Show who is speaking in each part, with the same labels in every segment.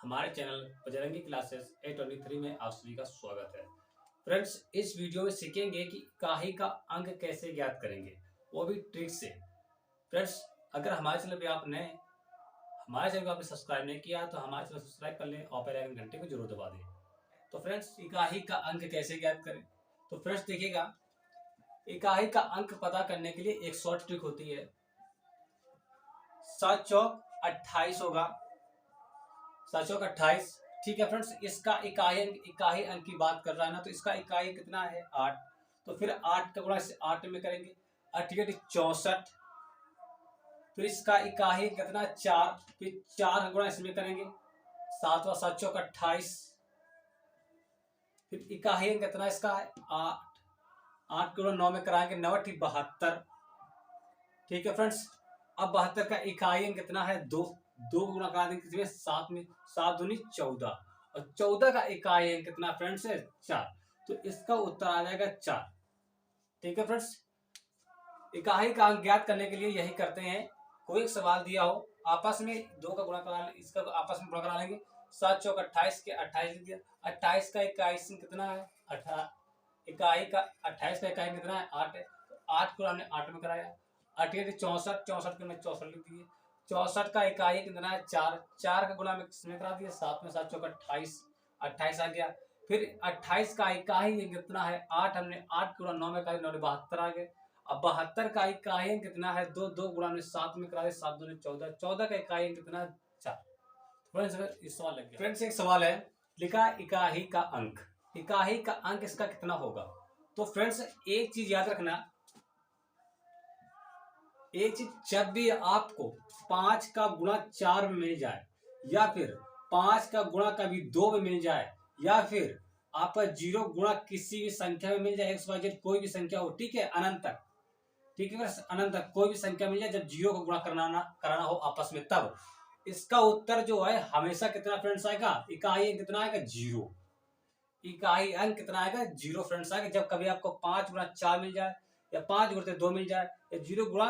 Speaker 1: हमारे channel Bajrangi classes A23 में आप सभी का स्वागत है। फ्रेंड्स, इस वीडियो में सीखेंगे कि इकाई का अंक कैसे ज्ञात करेंगे, वो भी ट्रिक से। फ्रेंड्स, अगर हमारे चैनल पे आपने सब्सक्राइब नहीं किया तो हमारे चैनल सब्सक्राइब कर लें और बेल आइकन घंटे को जरूर दबा दें। तो फ्रेंड्स, इकाई का अंक कैसे ज्ञात करें? तो फ्रेंड्स देखिएगा, इकाई का अंक पता करने के लिए एक शॉर्ट ट्रिक होती है। 7 चौक 28 होगा, 7 चौक 28। ठीक है फ्रेंड्स, इसका इकाई अंक की बात कर रहा है ना, तो इसका इकाई कितना है 8। तो फिर 8 का गुणा इसे 8 में करेंगे, 8 64। फिर इसका इकाई कितना 4, फिर 4 का गुणा इसमें करेंगे, 7 व 7 चौक 28। फिर इकाई अंक कितना इसका है 8, 8 का गुणा 9 में कराएंगे, 9 72। ठीक है फ्रेंड्स, अब 72 का इकाई अंक कितना है 2, 2 गुणा करा देंगे कितने 7 में, 7 दूनी 14। और 14 का इकाई अंक कितना फ्रेंड्स है 4। तो इसका उत्तर आ जाएगा 4। ठीक है फ्रेंड्स, इकाई का अंक ज्ञात करने के लिए यही करते हैं। कोई एक सवाल दिया हो, आपस में 2 का गुणा करा लें, इसका आपस में गुणा करा लेंगे। 7 चौक 28 के 28 लिख दिया। 28 का इकाई कितना है 18, इकाई का 28 का इकाई कितना है 8 है। तो 8 को हमने 8 में कराया, 8 64, 64 के हमने 64 लिख दिए। 64 का इकाई कितना है 4, 4 का गुणा में किसमें करा दिया 7 में, 7 चौक 28, 28 आ गया। फिर 28 का इकाई कितना है 8, हमने 8 गुणा 9 में करा 9 72 आ गए। अब 72 का इकाई कितना है 2, 2 गुणा में 7 में करा दिया 7 दूनी 14, 14 का इकाई कितना 4। फ्रेंड्स इस सवाल लग गया। फ्रेंड्स एक सवाल है, लिखा इकाई का अंक, इकाई का अंक इसका कितना होगा? तो फ्रेंड्स एक चीज याद रखना, एक चीज, जब भी आपको 5 का गुणा 4 में मिल जाए, या फिर 5 का गुणा कभी 2 में मिल जाए, या फिर आपका 0 गुणा किसी भी संख्या में मिल जाए, XYZ कोई भी संख्या हो, ठीक है, अनंत तक, ठीक है, अनंत तक कोई भी संख्या मिल जाए, जब 0 का गुणा कराना हो आपस में, तब इसका उत्तर जो है हमेशा कितना फ्रेंड्स आएगा, इकाई अंक कितना आएगा 0। इकाई अंक कितना आएगा 0 फ्रेंड्स आएगा। जब कभी आपको 5 गुणा 4 मिल जाए, या 5 गुणा 2 मिल जाए, या 0 गुणा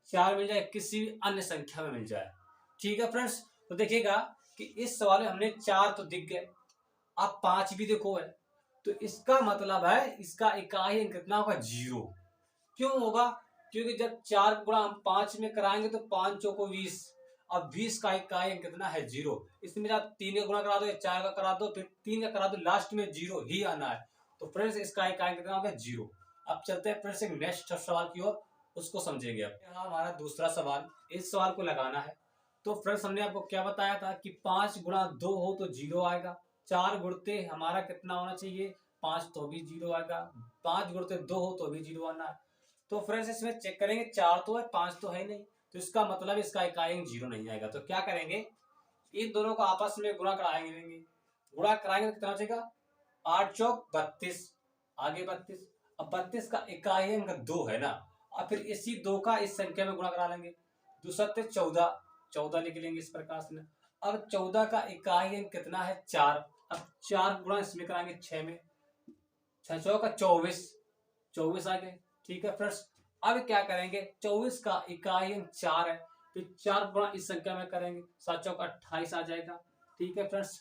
Speaker 1: 4 मिल जाए, किसी भी अन्य संख्या में मिल जाए। ठीक है फ्रेंड्स, तो देखिएगा कि इस सवाल में हमने 4 तो दिख गए, अब 5 भी देखो है, तो इसका मतलब है इसका इकाई अंक कितना होगा 0। क्यों होगा? क्योंकि जब 4 गुणा हम 5 में कराएंगे तो 5 चौको 20, अब 20 का इकाई अंक कितना है 0। इसमें आप 3 का गुणा करा दो या 4 का करा दो, फिर 3 का करा दो, लास्ट में 0 ही आना है। तो फ्रेंड्स इसका इकाई कितना होगा 0। अब चलते हैं फ्रेंड्स नेक्स्ट सवाल की ओर, उसको समझेंगे। अब हमारा दूसरा सवाल, इस सवाल को लगाना है। तो फ्रेंड्स हमने आपको क्या बताया था कि 5 गुणा 2 हो तो 0 आएगा, 4 गुणते हमारा कितना होना चाहिए 5, तो भी 0 आएगा, 5 गुणते 2 हो तो भी 0 आना है। तो फ्रेंड्स इसमें चेक करेंगे, 4 तो है 5 तो है नहीं, तो इसका मतलब इसका इकाई अंक 0 नहीं आएगा। तो क्या करेंगे, इन दोनों को आपस में गुणा कराएंगे, गुणा कराएंगे तो कितना बचेगा 8 चौक 32, आगे 32। अब 32 का इकाई अंक 2 है ना, और फिर इसी 2 का इस संख्या में गुणा करा लेंगे, 2 सत्ते 14, 14 लिख लेंगे इस प्रकार से। अब 14 का इकाई अंक कितना है 4, अब 4 गुणा इसमें कराएंगे 6 में, 6 चौका 24, 24 आ गए। ठीक है फ्रेंड्स, अब क्या करेंगे 24 का इकाई अंक 4 है, फिर 4 गुणा इस संख्या में करेंगे, 7 चौका 28 आ जाएगा। ठीक है फ्रेंड्स,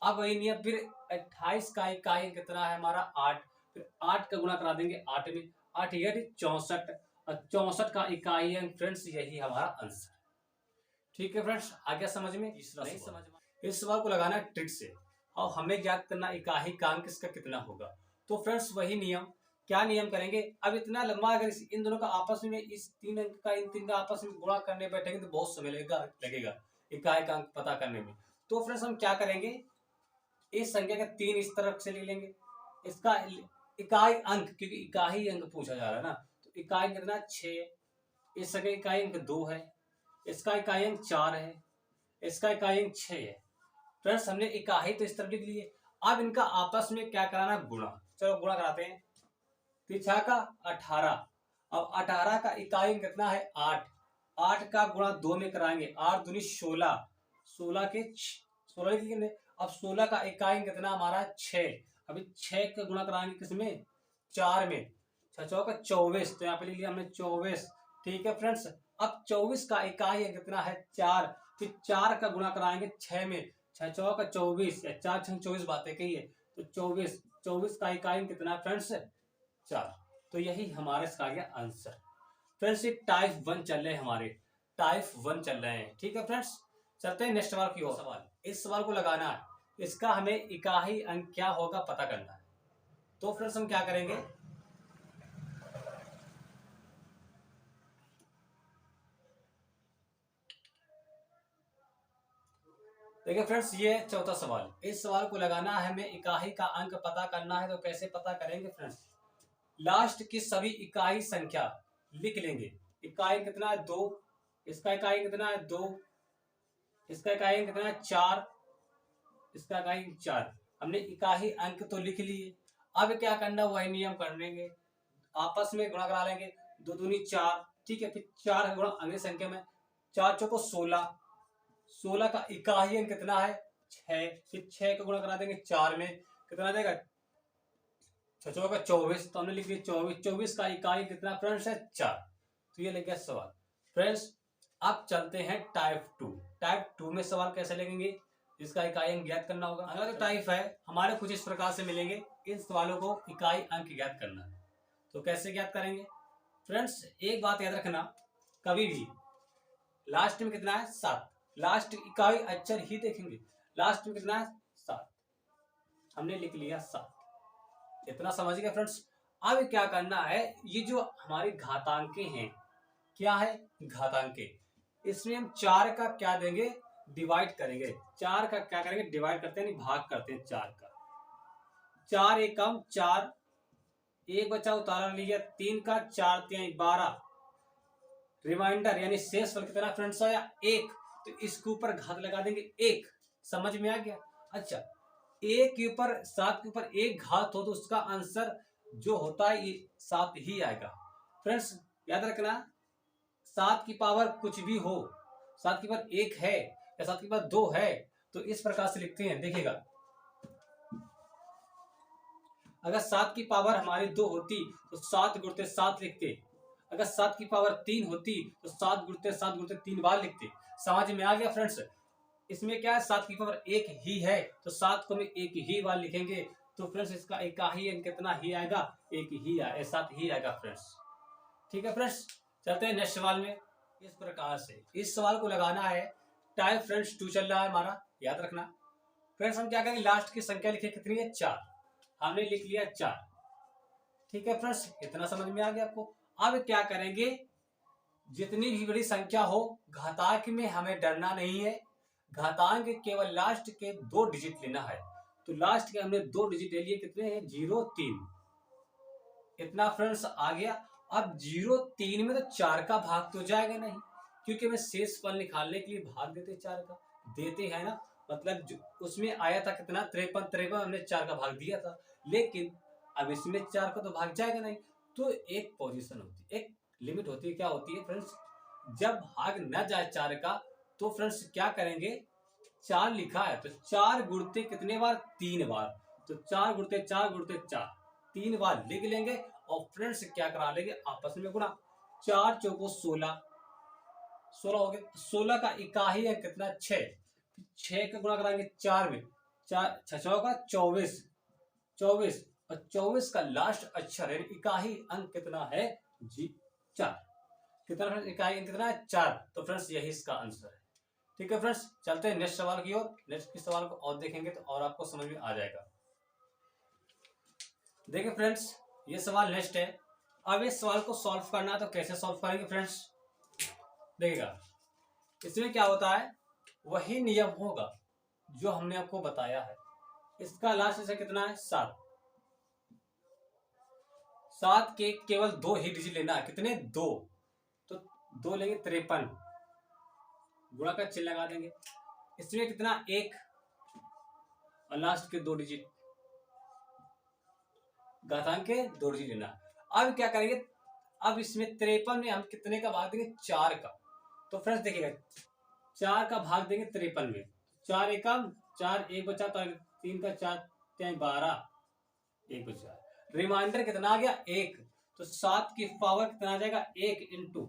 Speaker 1: अब वही नियम, फिर 28 का इकाई अंक कितना है हमारा 8, फिर 8 का गुणा करा देंगे 8 में, 8 64, और 64 का इकाई अंक फ्रेंड्स यही हमारा आंसर। ठीक है फ्रेंड्स, आ गया समझ में? नहीं समझ में, इस सवाल को लगाना है ट्रिक से, और हमें ज्ञात करना इकाई का अंक इसका कितना होगा। तो फ्रेंड्स वही नियम, क्या नियम करेंगे, अब इतना लंबा अगर इन दोनों का आपस में, इस 3 अंक का इन 3 का आपस में गुणा करने बैठेंगे तो बहुत समय लगेगा इकाई का अंक पता करने में। तो फ्रेंड्स हम क्या करेंगे, इस संख्या का 3 इस तरफ से ले लेंगे, इसका इकाई अंक, क्योंकि इकाई अंक पूछा जा रहा है ना, तो इकाई कितना 6, इस संख्या इकाई अंक 2 है, इसका इकाई अंक 4 है, इसका इकाई अंक 6 है। फ्रेंड्स हमने इकाई तो इस तरफ लिख लिए, अब इनका आपस में क्या कराना गुणा, चलो गुणा कराते हैं। पीछा का 18, अब 18 का इकाई अंक कितना है 8, 8 का गुणा 2 में कराएंगे, 8 दूनी 16, 16 के 16 लिख लेंगे। अब 16 का इकाई अंक कितना हमारा 6, अभी 6 का गुणा कराएंगे किसमें 4 में, 6 चौका 24, तो यहाँ पे लिख लिया हमने 24। ठीक है फ्रेंड्स, अब 24 का इकाई अंक कितना है 4, फिर 4 का गुणा कराएंगे 6 में, 6 चौका 24 या 4 6 24 बातें कही है, तो 24 का इकाई अंक कितना फ्रेंड्स? 4। तो यही हमारा इसका आ गया आंसर। फ्रेंड्स ये टाइप 1 चल रहे हैं, हमारे टाइप 1 चल रहे हैं। ठीक है फ्रेंड्स, चलते हैं नेक्स्ट सवाल की ओर। सवाल, इस सवाल को लगाना है, इसका हमें इकाई अंक क्या होगा पता करना है। तो फ्रेंड्स हम क्या करेंगे, देखिए फ्रेंड्स ये चौथा सवाल, इस सवाल को लगाना है हमें, इकाई का अंक पता करना है। तो कैसे पता करेंगे फ्रेंड्स, लास्ट की सभी इकाई संख्या लिख लेंगे। इकाई कितना है? 2। इसका इकाई कितना है? 2। इसका इकाई कितना है? 4। इसका इकाई 4। हमने इकाई अंक तो लिख लिए, अब क्या करना, वही नियम कर लेंगे, आपस में गुणा करा लेंगे। 2 दूनी 4, ठीक है, फिर 4 गुणा अगली संख्या में, 4 चौको 16। 16 का इकाई अंक कितना है? 6। फिर 6 का गुणा करा देंगे 4 में, कितना देगा? 6 चौका 24। तो हमने लिख दिया 24। 24 का इकाई कितना फ्रेंड्स है? 4। तो ये लग गया सवाल। फ्रेंड्स अब चलते हैं टाइप 2। टाइप 2 में सवाल कैसे लगेंगे, जिसका इकाई अंक ज्ञात करना होगा। अगला जो टाइप है हमारे कुछ इस प्रकार से मिलेंगे, इन सवालों को इकाई अंक ज्ञात करना है। तो कैसे ज्ञात करेंगे फ्रेंड्स, एक बात याद रखना, कभी भी लास्ट में कितना है? 7। लास्ट इकाई अक्षर ही देखेंगे, लास्ट में कितना है? 7। हमने लिख लिया 7। इतना समझ गए फ्रेंड्स। अब क्या करना है, ये जो हमारी घातांके हैं, क्या है? घातांके। इसमें हम 4 का क्या देंगे? डिवाइड करेंगे। 4 का क्या करेंगे? डिवाइड करते हैं, भाग करते हैं 4 का। 4 एकम 4, एक बचा उतारा लिया 3 का, 4 3 12। रिमाइंडर यानी शेष फल कितना फ्रेंड्स आया? 1। तो इसके ऊपर घात लगा देंगे 1। समझ में आ गया? अच्छा, 1 के ऊपर 7 के ऊपर 1 घात हो तो उसका आंसर जो होता है ये 7 ही आएगा। फ्रेंड्स याद रखना, 7 की पावर कुछ भी हो, 7 की पावर 1 है या 7 की पावर 2 है, तो इस प्रकार से लिखते हैं। देखिएगा, अगर 7 की पावर हमारी 2 होती तो 7 गुणित 7 लिखते। अगर 7 की पावर 3 होती तो 7 गुणित 3 बार लिखते। समझ में आ गया फ्रेंड्स? इसमें क्या है, 7 की पावर 1 ही है, तो 7 को हम 1 ही बार लिखेंगे। तो फ्रेंड्स इसका इकाई अंक कितना ही आएगा? 1 ही आएगा, 7 ही आएगा फ्रेंड्स। ठीक है फ्रेंड्स, चलते हैं नेक्स्ट सवाल में। इस प्रकार से इस सवाल को लगाना है, टाइप फ्रेंड्स 2 चल रहा है हमारा, याद रखना। फ्रेंड्स हम क्या करेंगे, लास्ट की संख्या लिखे, कितनी है? 4। हमने लिख लिया 4। ठीक है फ्रेंड्स, इतना समझ में आ गया आपको। अब क्या करेंगे, जितनी भी बड़ी संख्या हो, घातांक में हमें डरना नहीं है। घातांक केवल लास्ट के 2 डिजिट लेना है। तो लास्ट के हमने 2 डिजिट ले लिए, कितने हैं? 0 3। इतना फ्रेंड्स आ गया। अब 0 3 में तो 4 का भाग तो जाएगा नहीं, क्योंकि हमें शेष फल निकालने के लिए भाग देते 4 का देते हैं ना, मतलब जो उसमें आया था कितना? 53 हमने 4 का भाग दिया था, लेकिन अब इसमें 4 का तो भाग जाएगा नहीं। तो एक पोजीशन होती है, एक लिमिट होती है, क्या होती है फ्रेंड्स, जब भाग न जाए 4 का, तो फ्रेंड्स क्या करेंगे, 4 लिखा है तो 4 गुणते कितने बार? 3 बार। तो 4 गुणते 4 गुणते 4, 3 बार लिख लेंगे और फ्रेंड्स क्या करा लेंगे, आपस में गुणा। 4 चौको 16, 16 हो गए। 16 का इकाई है कितना? 6। 6 का गुणा कराएंगे 4 में, 4 6 का 24, 24 और 24 का लास्ट अक्षर है इकाई अंक कितना है? जी 4। कितना फ्रेंड्स इकाई अंक कितना है? 4। तो फ्रेंड्स यही इसका आंसर है। ठीक है फ्रेंड्स, चलते हैं नेक्स्ट सवाल की ओर। नेक्स्ट के सवाल को और देखेंगे तो और आपको समझ में आ जाएगा। देखिए फ्रेंड्स ये सवाल नेक्स्ट है। अब इस सवाल को सॉल्व करना है, तो कैसे सॉल्व करेंगे फ्रेंड्स, देखिएगा, इसमें क्या होता है, वही नियम होगा जो हमने आपको बताया है। इसका लास्ट से कितना है? 7। 7 के केवल 2 ही डिजिट लेना है, कितने? 2। तो 2 लेंगे 53, गुणा का चिन्ह लगा देंगे। इसमें कितना? 1 और लास्ट के 2 डिजिट, घातांक के 2 डिजिट लेना। अब क्या करेंगे, अब इसमें 53 में हम कितने का भाग देंगे? 4 का। तो फ्रेंड्स देखिएगा, 4 का भाग देंगे 53 में, 4 एकम 4, 1 बचा तो 3 का 4 3 12, 1 बचा। रिमाइंडर कितना आ गया? 1। तो 7 की पावर कितना आ जाएगा? 1 इंटू,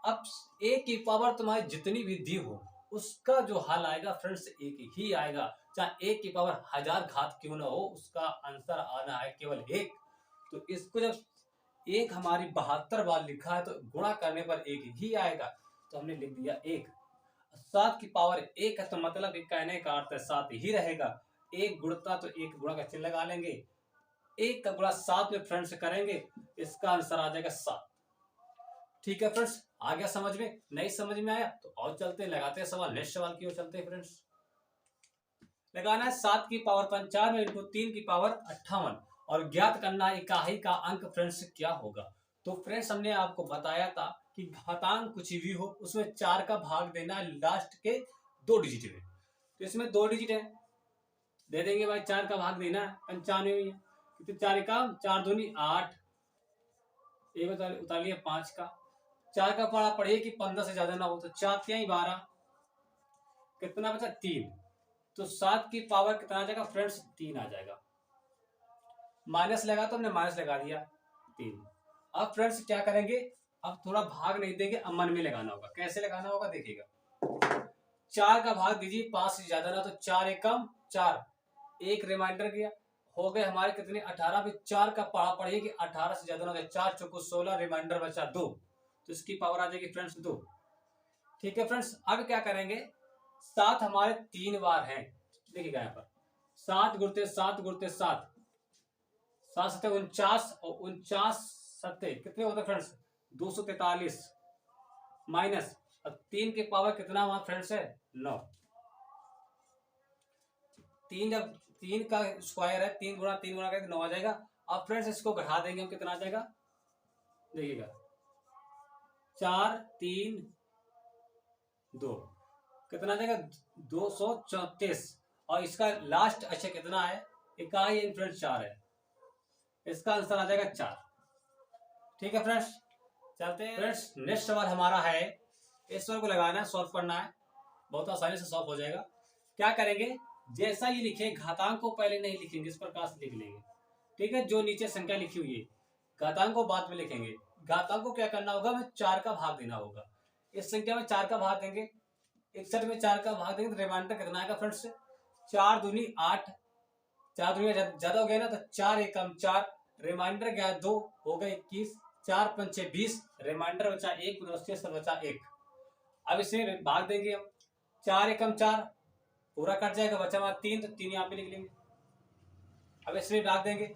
Speaker 1: अब 1 की पावर तुम्हारी जितनी भी दी हो, उसका जो हल आएगा फ्रेंड्स एक ही आएगा, चाहे 1 की पावर 1000 घात क्यों ना हो, उसका आंसर आना है केवल 1। तो इसको जब एक हमारी 72 बार लिखा है तो गुणा करने पर एक ही आएगा, तो हमने लिख दिया 1। 7 की पावर 1 है तो मतलब कहने का अर्थ है 7 ही रहेगा। 1 गुणता तो 1 गुणा का चिन्ह लगा लेंगे, 1 का गुणा 7 में फ्रेंड्स करेंगे, इसका आंसर आ जाएगा 7। ठीक है फ्रेंड्स, आ गया समझ में? नहीं समझ में आया तो और चलते लगाते हैं सवाल, नेक्स्ट सवाल की ओर चलते हैं फ्रेंड्स। लगाना है 7 की पावर 95 इंटू 3 की पावर 58 और ज्ञात करना है इकाई का अंक फ्रेंड्स क्या होगा। तो फ्रेंड्स हमने आपको बताया था कि घातांक कुछ भी हो उसमें 4 का भाग देना है लास्ट के 2 डिजिट में। तो इसमें 2 डिजिट है, दे देंगे भाई 4 का भाग देना है 95 में। कितने 4 एकाम 4 दूनी 8, एक उतार लिया 5 का, 4 का पढ़ा पढ़िए कि 15 से ज्यादा ना हो, तो 4 तिहाई 12, कितना बचा 3। तो 7 की पावर कितना आ जाएगा फ्रेंड्स 3 आ जाएगा। माइनस लगा तो हमने माइनस लगा दिया 3। अब फ्रेंड्स क्या करेंगे, अब थोड़ा भाग नहीं देंगे, अब मन में लगाना होगा। कैसे लगाना होगा देखिएगा, 4 का भाग दीजिए 5 से ज्यादा ना, तो 4 एकम 4, एक रिमाइंडर गया, हो गए हमारे कितने 18। भी 4 का पढ़ा पढ़िए कि 18 से ज्यादा ना हो, 4 चौको 16, रिमाइंडर बचा 2, तो इसकी पावर आ जाएगी फ्रेंड्स 2। ठीक है फ्रेंड्स, अब क्या करेंगे, 7 हमारे 3 बार हैं, देखिएगा यहाँ पर 7 गुणते 7 गुणते 7, 7 सत्ते 49 और 49 सत्ते कितने होते फ्रेंड्स 243, माइनस 3 के पावर कितना वहां फ्रेंड्स है 9। 3 जब 3 का स्क्वायर है, 3 गुणा करके 9 आ जाएगा। अब फ्रेंड्स इसको घटा देंगे हम, कितना आ जाएगा देखिएगा 4 3 2, कितना आ जाएगा 234, और इसका लास्ट अच्छा कितना है इकाई फ्रेंड्स 4 है, इसका आंसर आ जाएगा 4। ठीक है फ्रेंड्स, चलते हैं फ्रेंड्स। नेक्स्ट सवाल हमारा है, इस सवाल को लगाना है, सॉल्व करना है, बहुत आसानी से सॉल्व हो जाएगा। क्या करेंगे, जैसा ये लिखे घातांक को पहले नहीं लिखेंगे, इस प्रकार से लिख लेंगे। ठीक है, जो नीचे संख्या लिखी हुई है घातांक को बाद में लिखेंगे। घातांक को क्या करना होगा, हमें 4 का भाग देना होगा। इस संख्या में 4 का भाग देंगे, 61 में 4 का भाग देंगे तो रिमाइंडर कितना आएगा फ्रेंड्स 4 दूनी 8, 4 दूनी ज्यादा हो गया ना, तो 4 एकम 4, रिमाइंडर गया 2, हो गए 21, 4 पंचे 20, रिमाइंडर बचा 1, बचा 1। अब इसे भाग देंगे हम, 4 एकम 4 पूरा कट जाएगा, बचा हमारा 3, तो 3 यहाँ पे लिख लेंगे। अब इसमें भाग देंगे,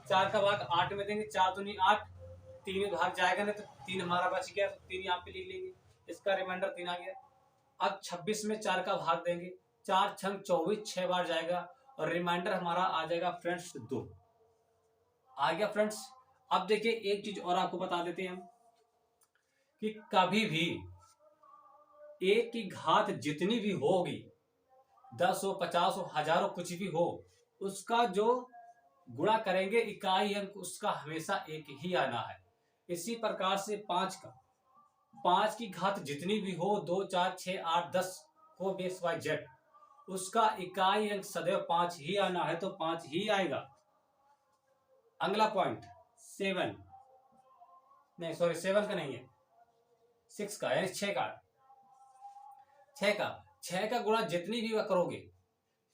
Speaker 1: 4 का भाग 8 में देंगे, 4 दूनी 8, 3 में भाग जाएगा नहीं तो 3 हमारा बच गया, तो 3 यहाँ पे लिख लेंगे, इसका रिमाइंडर 3 आ गया। अब 26 में 4 का भाग देंगे, 4 छंग 24, 6 बार जाएगा और रिमाइंडर हमारा आ जाएगा फ्रेंड्स 2 आ गया फ्रेंड्स। अब देखिए एक चीज और आपको बता देते हैं हम कि कभी भी 1 की घात जितनी भी होगी, 10 हो 50 हो 1000 हो कुछ भी हो, उसका जो गुणा करेंगे इकाई अंक उसका हमेशा 1 ही आना है। इसी प्रकार से 5 की घात जितनी भी हो, 2 4 6 8 10 को बेस बाय जेड, उसका इकाई अंक सदैव 5 ही आना है, तो 5 ही आएगा। अगला पॉइंट 7, नहीं सॉरी 7 का नहीं है, 6 का, यानी 6 का 6 का गुणा जितनी भी करोगे,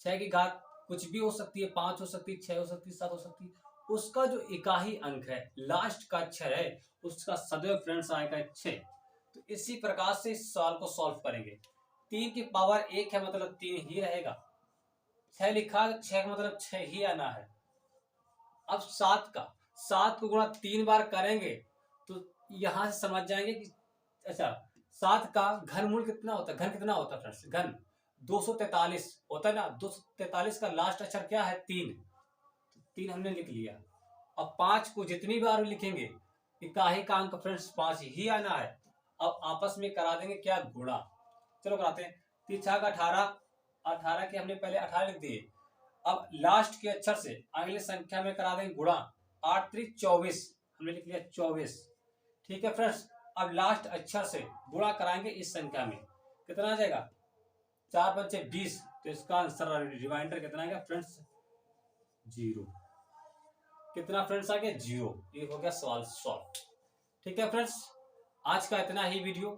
Speaker 1: 6 की घात कुछ भी हो सकती है, 5 हो सकती है, 6 हो सकती है, 7 हो सकती है, उसका जो इकाई अंक है लास्ट का अक्षर है उसका सदैव फ्रेंड्स आएगा 6। तो इसी प्रकार से इस सवाल को सॉल्व करेंगे। 3 की पावर 1 है मतलब 3 ही रहेगा, 6 लिखा 6 का मतलब 6 ही आना है। अब 7 को गुणा 3 बार करेंगे तो यहां से समझ जाएंगे कि अच्छा 7 का घनमूल कितना होता है, घन कितना होता है फ्रेंड्स, घन 243 होता है ना। 243 का लास्ट अक्षर क्या है 3, 3 हमने लिख लिया। अब 5 को जितनी बार लिखेंगे इकाई का अंक फ्रेंड्स 5 ही आना है। अब आपस में करा देंगे क्या गुणा, चलो कराते हैं। 3 6 का 18, 18 के हमने पहले 18 लिख दिए। अब लास्ट के अक्षर से अगले संख्या में करा देंगे गुणा, 8 3 24 हमने लिख लिया 24। ठीक है फ्रेंड्स, अब लास्ट अक्षर से गुणा कराएंगे इस संख्या में, कितना आ जाएगा 4 पंचे 20, तो इसका आंसर रिमाइंडर कितना आएगा फ्रेंड्स 0। कितना फ्रेंड्स आ गया 0। ये हो गया सवाल सॉल्व। ठीक है फ्रेंड्स, आज का इतना ही वीडियो।